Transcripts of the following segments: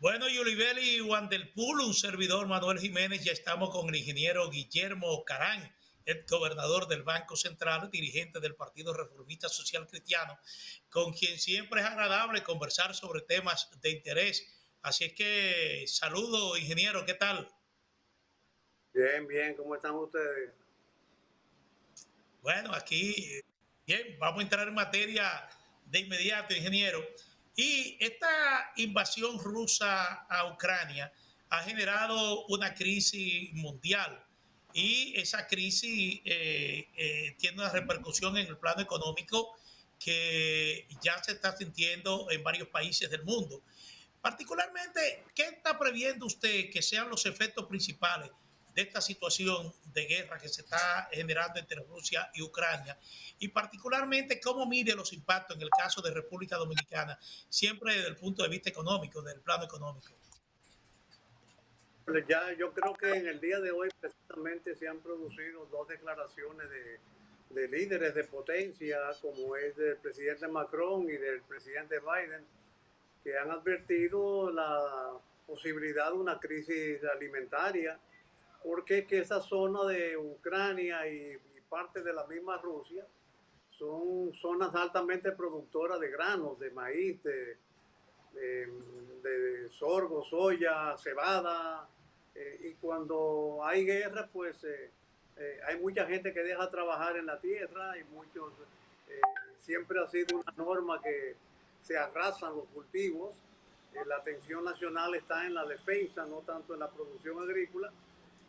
Bueno, Yulibeli y Juan del Pool, un servidor Manuel Jiménez, ya estamos con el ingeniero Guillermo Carán, el gobernador del Banco Central, dirigente del Partido Reformista Social Cristiano, con quien siempre es agradable conversar sobre temas de interés. Así es que saludo, ingeniero, ¿qué tal? Bien, bien, ¿cómo están ustedes? Bueno, aquí, bien, vamos a entrar en materia de inmediato, ingeniero. Y esta invasión rusa a Ucrania ha generado una crisis mundial y esa crisis tiene una repercusión en el plano económico que ya se está sintiendo en varios países del mundo. Particularmente, ¿qué está previendo usted que sean los efectos principales de esta situación de guerra que se está generando entre Rusia y Ucrania? Y particularmente, ¿cómo mide los impactos en el caso de República Dominicana, siempre desde el punto de vista económico, del plano económico? Pues ya yo creo que en el día de hoy precisamente se han producido dos declaraciones de líderes de potencia, como es del presidente Macron y del presidente Biden, que han advertido la posibilidad de una crisis alimentaria, porque que esa zona de Ucrania y parte de la misma Rusia son zonas altamente productoras de granos, de maíz, de, de sorgo, soya, cebada, y cuando hay guerra, pues hay mucha gente que deja trabajar en la tierra y muchos, eh, siempre ha sido una norma que se arrasan los cultivos. La atención nacional está en la defensa, no tanto en la producción agrícola.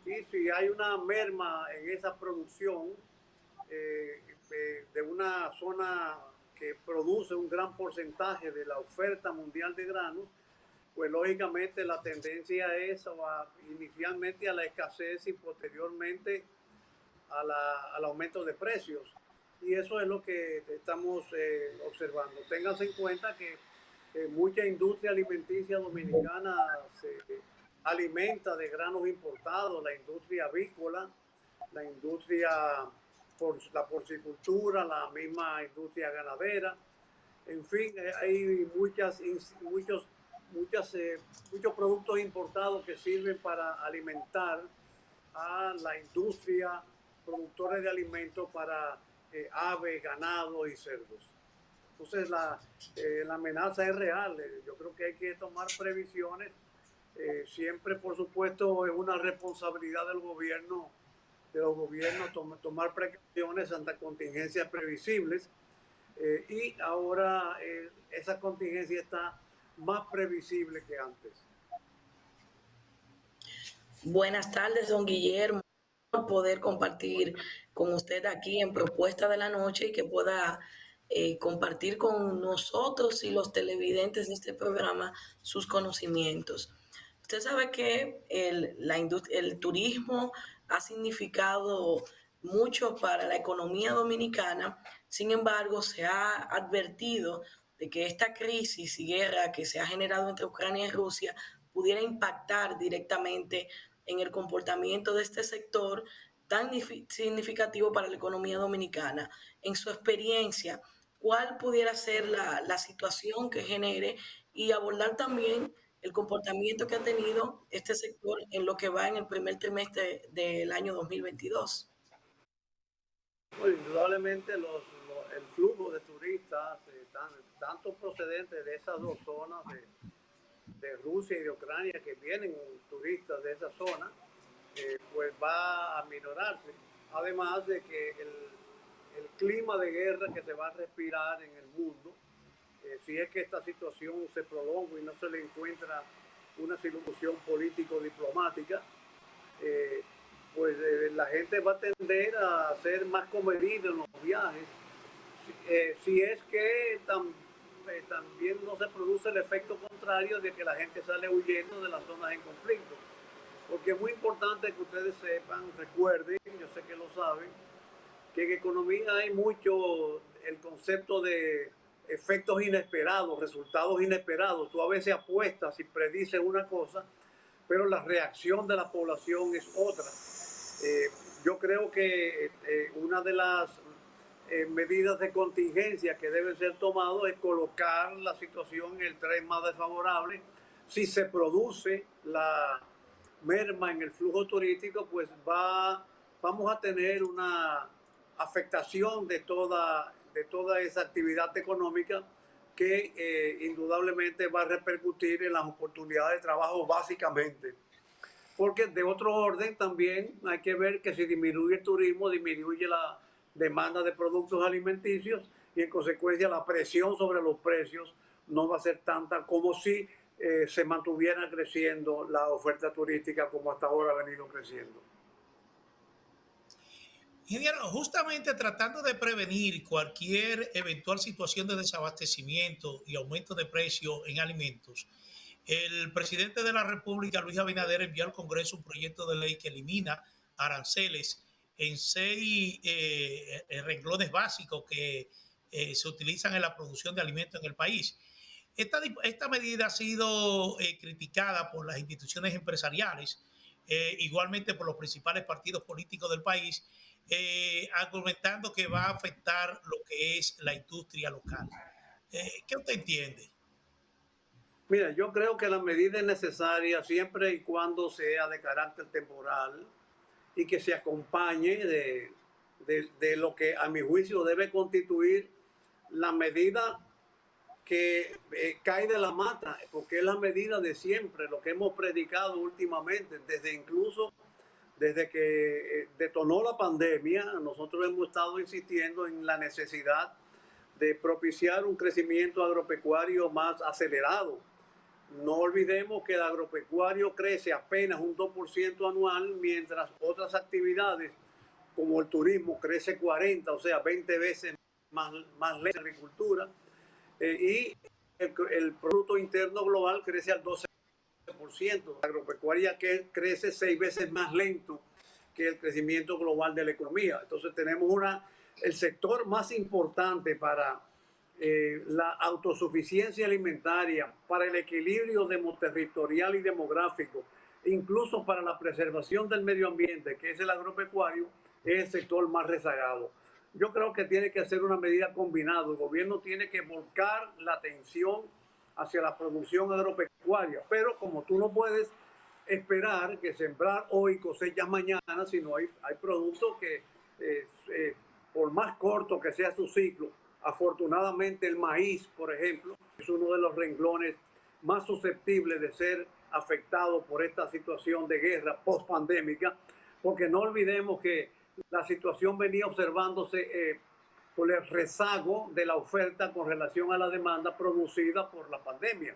Y si hay una merma en esa producción, de una zona que produce un gran porcentaje de la oferta mundial de granos, pues lógicamente la tendencia es inicialmente a la escasez y posteriormente al aumento de precios. Y eso es lo que estamos observando. Ténganse en cuenta que mucha industria alimenticia dominicana se alimenta de granos importados, la industria avícola, la industria por la porcicultura, la misma industria ganadera. En fin, hay muchos productos importados que sirven para alimentar a la industria productores de alimentos para aves, ganado y cerdos. Entonces la amenaza es real. Yo creo que hay que tomar previsiones. Siempre, por supuesto, es una responsabilidad de los gobiernos tomar precauciones ante contingencias previsibles. Y ahora esa contingencia está más previsible que antes. Buenas tardes, don Guillermo. Poder compartir con usted aquí en Propuesta de la Noche y que pueda compartir con nosotros y los televidentes de este programa sus conocimientos. Usted sabe que el turismo ha significado mucho para la economía dominicana. Sin embargo, se ha advertido de que esta crisis y guerra que se ha generado entre Ucrania y Rusia pudiera impactar directamente en el comportamiento de este sector tan significativo para la economía dominicana. En su experiencia, ¿cuál pudiera ser la situación que genere y abordar también el comportamiento que ha tenido este sector en lo que va en el primer trimestre del año 2022? Bueno, indudablemente el flujo de turistas, tanto procedentes de esas dos zonas, de Rusia y de Ucrania, que vienen turistas de esa zona, pues va a minorarse. Además de que el clima de guerra que se va a respirar en el mundo, si es que esta situación se prolonga y no se le encuentra una solución político-diplomática, eh, pues la gente va a tender a ser más comedida en los viajes. Si es que también no se produce el efecto contrario de que la gente sale huyendo de las zonas en conflicto. Porque es muy importante que ustedes sepan, recuerden, yo sé que lo saben, que en economía hay mucho el concepto de efectos inesperados, resultados inesperados. Tú a veces apuestas y predices una cosa, pero la reacción de la población es otra. Yo creo que una de las medidas de contingencia que deben ser tomadas es colocar la situación en el tren más desfavorable, si se produce la merma en el flujo turístico, pues vamos a tener una afectación de toda esa actividad económica que indudablemente va a repercutir en las oportunidades de trabajo básicamente. Porque de otro orden también hay que ver que si disminuye el turismo, disminuye la demanda de productos alimenticios y en consecuencia la presión sobre los precios no va a ser tanta como si se mantuviera creciendo la oferta turística como hasta ahora ha venido creciendo. Ingeniero, justamente tratando de prevenir cualquier eventual situación de desabastecimiento y aumento de precios en alimentos, el presidente de la República, Luis Abinader, envió al Congreso un proyecto de ley que elimina aranceles en 6 renglones básicos que se utilizan en la producción de alimentos en el país. Esta medida ha sido criticada por las instituciones empresariales, igualmente por los principales partidos políticos del país, argumentando que va a afectar lo que es la industria local. ¿Qué usted entiende? Mira, yo creo que la medida es necesaria siempre y cuando sea de carácter temporal y que se acompañe de lo que a mi juicio debe constituir la medida que cae de la mata, porque es la medida de siempre, lo que hemos predicado últimamente, desde que detonó la pandemia, nosotros hemos estado insistiendo en la necesidad de propiciar un crecimiento agropecuario más acelerado. No olvidemos que el agropecuario crece apenas un 2% anual, mientras otras actividades como el turismo crece 40, o sea, 20 veces más lenta la agricultura, y el Producto Interno Global crece al 12%. La agropecuaria que crece 6 veces más lento que el crecimiento global de la economía. Entonces tenemos el sector más importante para la autosuficiencia alimentaria, para el equilibrio territorial y demográfico, incluso para la preservación del medio ambiente, que es el agropecuario, es el sector más rezagado. Yo creo que tiene que ser una medida combinada. El gobierno tiene que volcar la atención hacia la producción agropecuaria, pero como tú no puedes esperar que sembrar hoy cosechas mañana, sino hay productos que por más corto que sea su ciclo, afortunadamente el maíz, por ejemplo, es uno de los renglones más susceptibles de ser afectado por esta situación de guerra post-pandémica, porque no olvidemos que la situación venía observándose por el rezago de la oferta con relación a la demanda producida por la pandemia.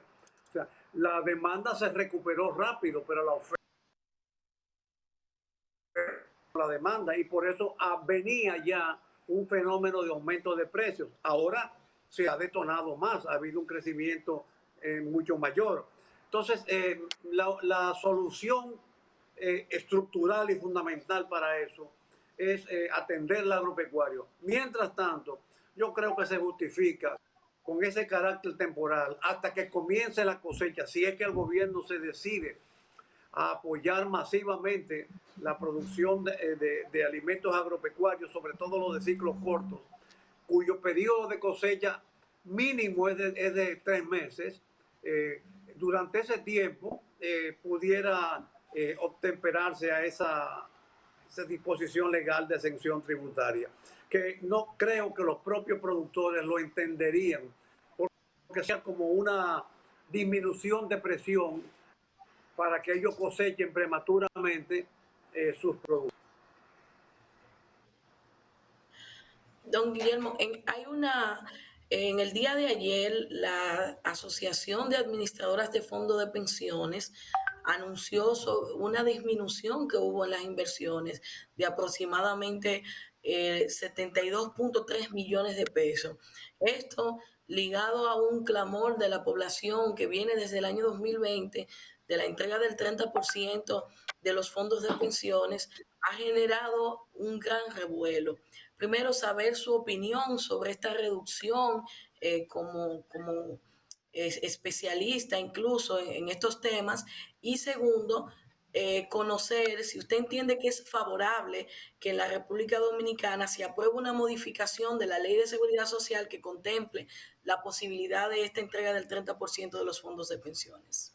O sea, la demanda se recuperó rápido, pero la oferta, la demanda, y por eso venía ya un fenómeno de aumento de precios. Ahora se ha detonado más, ha habido un crecimiento mucho mayor. Entonces, la solución estructural y fundamental para eso es atender el agropecuario. Mientras tanto, yo creo que se justifica con ese carácter temporal hasta que comience la cosecha, si es que el gobierno se decide a apoyar masivamente la producción de alimentos agropecuarios, sobre todo los de ciclos cortos, cuyo periodo de cosecha mínimo es de 3 meses. Durante ese tiempo pudiera obtemperarse a esa disposición legal de exención tributaria, que no creo que los propios productores lo entenderían, porque sea como una disminución de presión para que ellos cosechen prematuramente sus productos. Don Guillermo, en el día de ayer, la Asociación de Administradoras de Fondos de Pensiones anunció una disminución que hubo en las inversiones de aproximadamente 72.3 millones de pesos. Esto ligado a un clamor de la población que viene desde el año 2020 de la entrega del 30% de los fondos de pensiones, ha generado un gran revuelo. Primero, saber su opinión sobre esta reducción como especialista incluso en estos temas. Y segundo, conocer si usted entiende que es favorable que en la República Dominicana se apruebe una modificación de la Ley de Seguridad Social que contemple la posibilidad de esta entrega del 30% de los fondos de pensiones.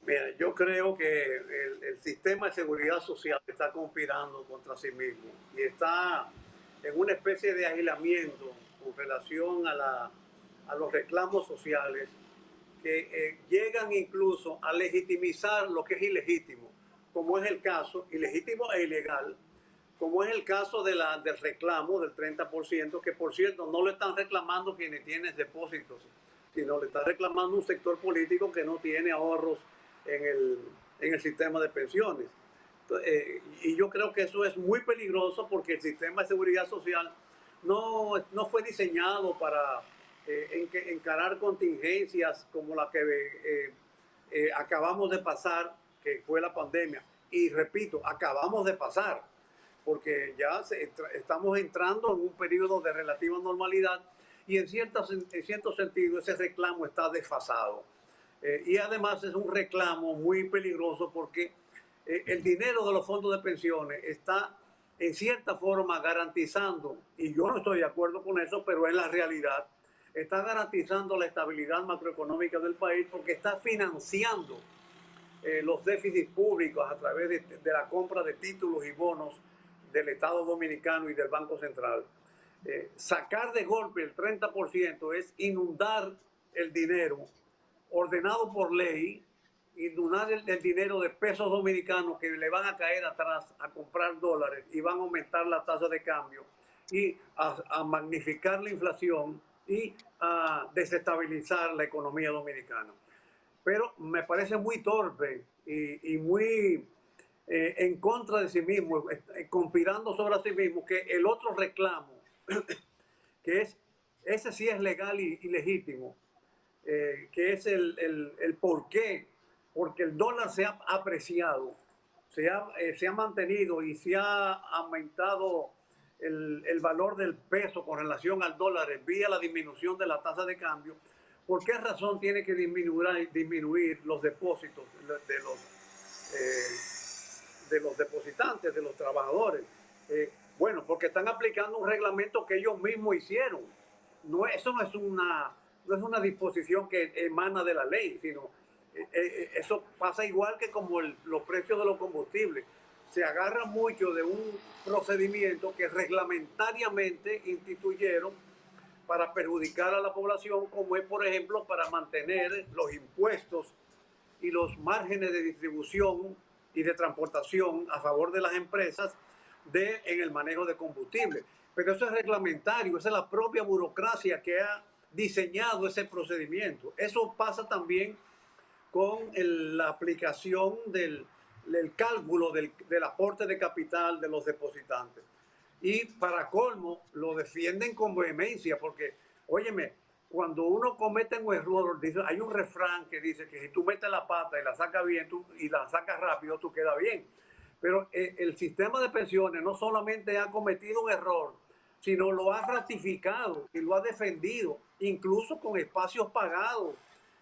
Mira, yo creo que el sistema de seguridad social está conspirando contra sí mismo y está en una especie de aislamiento con relación a los reclamos sociales que llegan incluso a legitimizar lo que es ilegítimo, como es el caso, ilegítimo e ilegal, como es el caso del reclamo del 30%, que por cierto no lo están reclamando quienes tienen depósitos, sino le está reclamando un sector político que no tiene ahorros en el sistema de pensiones. Y yo creo que eso es muy peligroso porque el sistema de seguridad social no fue diseñado para encarar contingencias como la que acabamos de pasar, que fue la pandemia. Y repito, acabamos de pasar, porque ya estamos entrando en un periodo de relativa normalidad y en cierto sentido ese reclamo está desfasado. Y además es un reclamo muy peligroso porque el dinero de los fondos de pensiones está en cierta forma garantizando, y yo no estoy de acuerdo con eso, pero es la realidad, está garantizando la estabilidad macroeconómica del país porque está financiando los déficits públicos a través de la compra de títulos y bonos del Estado Dominicano y del Banco Central. Sacar de golpe el 30% es inundar el dinero ordenado por ley, inundar el dinero de pesos dominicanos que le van a caer atrás a comprar dólares y van a aumentar la tasa de cambio y a magnificar la inflación y a desestabilizar la economía dominicana. Pero me parece muy torpe y muy en contra de sí mismo, conspirando sobre sí mismo, que el otro reclamo, que es, ese sí es legal y legítimo, que es el por qué, porque el dólar se ha apreciado, se ha mantenido y se ha aumentado el valor del peso con relación al dólar vía la disminución de la tasa de cambio. ¿Por qué razón tiene que disminuir los depósitos de los depositantes, de los trabajadores? Bueno, porque están aplicando un reglamento que ellos mismos hicieron. Eso no es una disposición que emana de la ley, sino eso pasa igual que como los precios de los combustibles. Se agarra mucho de un procedimiento que reglamentariamente instituyeron para perjudicar a la población, como es, por ejemplo, para mantener los impuestos y los márgenes de distribución y de transportación a favor de las empresas en el manejo de combustible. Pero eso es reglamentario, esa es la propia burocracia que ha diseñado ese procedimiento. Eso pasa también con la aplicación del cálculo del aporte de capital de los depositantes. Y para colmo, lo defienden con vehemencia, porque, óyeme, cuando uno comete un error, hay un refrán que dice que si tú metes la pata y la sacas bien y la sacas rápido, tú quedas bien. Pero el sistema de pensiones no solamente ha cometido un error, sino lo ha ratificado y lo ha defendido, incluso con espacios pagados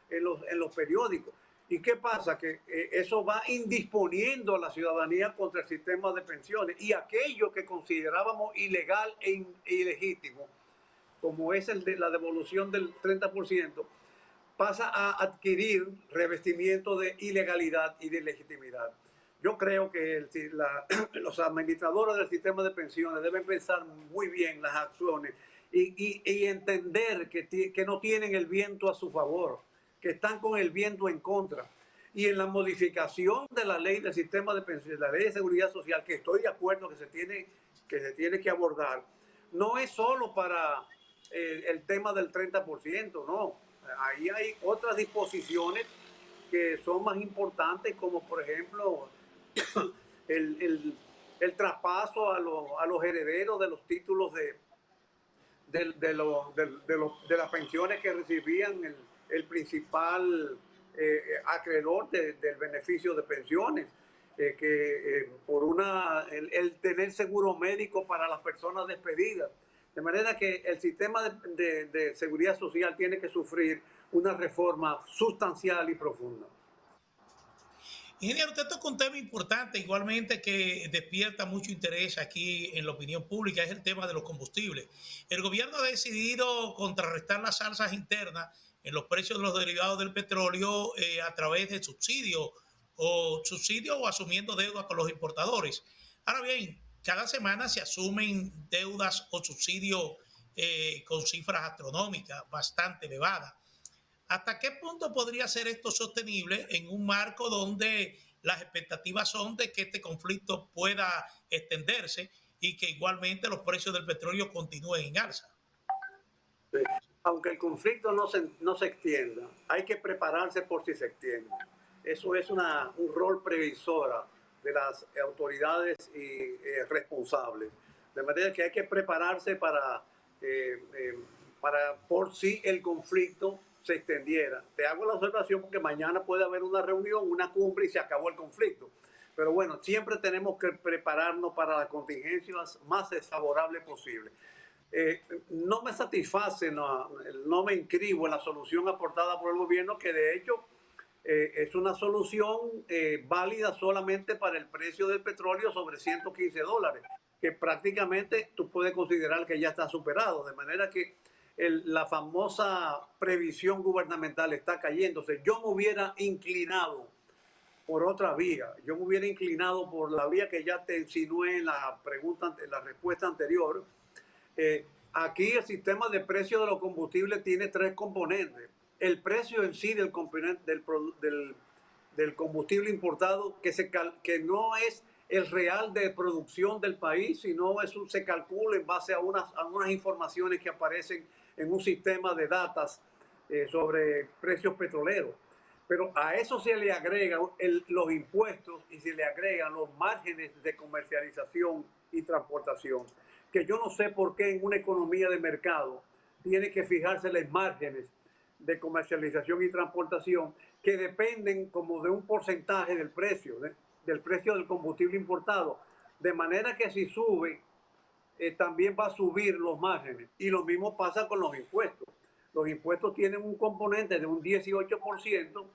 en los periódicos. ¿Y qué pasa? Que eso va indisponiendo a la ciudadanía contra el sistema de pensiones y aquello que considerábamos ilegal e ilegítimo, como es la devolución del 30%, pasa a adquirir revestimiento de ilegalidad y de legitimidad. Yo creo que los administradores del sistema de pensiones deben pensar muy bien las acciones y entender que no tienen el viento a su favor, que están con el viento en contra. Y en la modificación de la ley del sistema de pensiones, la ley de seguridad social, que estoy de acuerdo que se tiene que abordar, no es solo para el tema del 30%, no. Ahí hay otras disposiciones que son más importantes, como por ejemplo el traspaso a los herederos de los títulos de las pensiones que recibían el principal acreedor del beneficio de pensiones, por el tener seguro médico para las personas despedidas. De manera que el sistema de seguridad social tiene que sufrir una reforma sustancial y profunda. Ingeniero, usted toca un tema importante, igualmente que despierta mucho interés aquí en la opinión pública, es el tema de los combustibles. El gobierno ha decidido contrarrestar las alzas internas en los precios de los derivados del petróleo a través de subsidios o asumiendo deudas con los importadores. Ahora bien, cada semana se asumen deudas o subsidios con cifras astronómicas bastante elevadas. ¿Hasta qué punto podría ser esto sostenible en un marco donde las expectativas son de que este conflicto pueda extenderse y que igualmente los precios del petróleo continúen en alza? Sí. Aunque el conflicto no se extienda, hay que prepararse por si se extiende. Eso es un rol previsora de las autoridades y responsables. De manera que hay que prepararse para por si el conflicto se extendiera. Te hago la observación porque mañana puede haber una reunión, una cumbre y se acabó el conflicto. Pero bueno, siempre tenemos que prepararnos para las contingencias más desfavorables posibles. No me satisface, no me inscribo en la solución aportada por el gobierno, que de hecho es una solución válida solamente para el precio del petróleo sobre $115, que prácticamente tú puedes considerar que ya está superado, de manera que la famosa previsión gubernamental está cayéndose. Yo me hubiera inclinado por otra vía, yo me hubiera inclinado por la vía que ya te insinué en la respuesta anterior. Aquí el sistema de precios de los combustibles tiene tres componentes. El precio en sí del combustible importado, que no es el real de producción del país, sino se calcula en base a unas informaciones que aparecen en un sistema de datas sobre precios petroleros. Pero a eso se le agregan los impuestos y se le agregan los márgenes de comercialización y transportación, que yo no sé por qué en una economía de mercado tiene que fijarse los márgenes de comercialización y transportación, que dependen como de un porcentaje del precio del combustible importado, de manera que si sube, también va a subir los márgenes. Y lo mismo pasa con los impuestos. Los impuestos tienen un componente de un 18%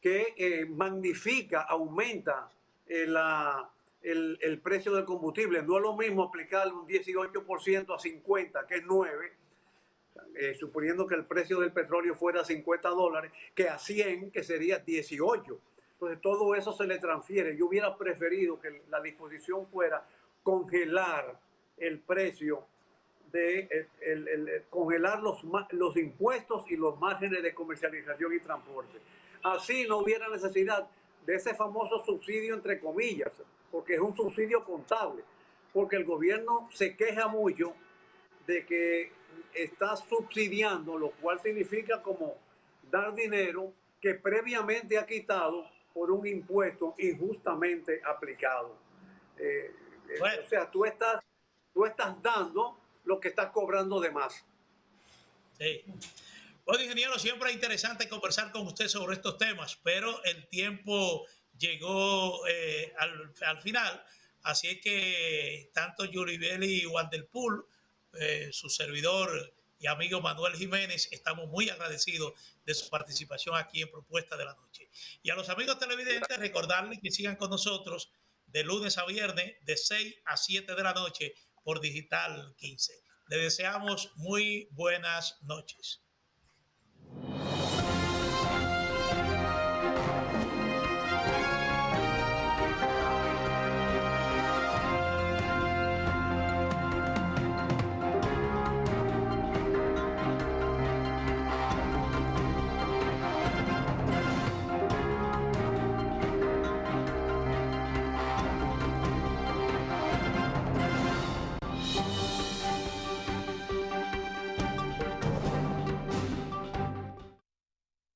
que magnifica, aumenta el precio del combustible. No es lo mismo aplicarle un 18% a 50, que es 9, suponiendo que el precio del petróleo fuera $50, que a 100, que sería 18. Entonces todo eso se le transfiere. Yo hubiera preferido que la disposición fuera congelar el precio, congelar los impuestos y los márgenes de comercialización y transporte. Así no hubiera necesidad de ese famoso subsidio entre comillas, porque es un subsidio contable, porque el gobierno se queja mucho de que está subsidiando, lo cual significa como dar dinero que previamente ha quitado por un impuesto injustamente aplicado. Bueno. O sea, tú estás dando lo que estás cobrando de más. Sí. Bueno, ingeniero, siempre es interesante conversar con usted sobre estos temas, pero el tiempo llegó al final, así es que tanto Yuribeli Wandelpool, su servidor y amigo Manuel Jiménez, estamos muy agradecidos de su participación aquí en Propuesta de la Noche. Y a los amigos televidentes, recordarles que sigan con nosotros de lunes a viernes de 6 a 7 de la noche por Digital 15. Les deseamos muy buenas noches.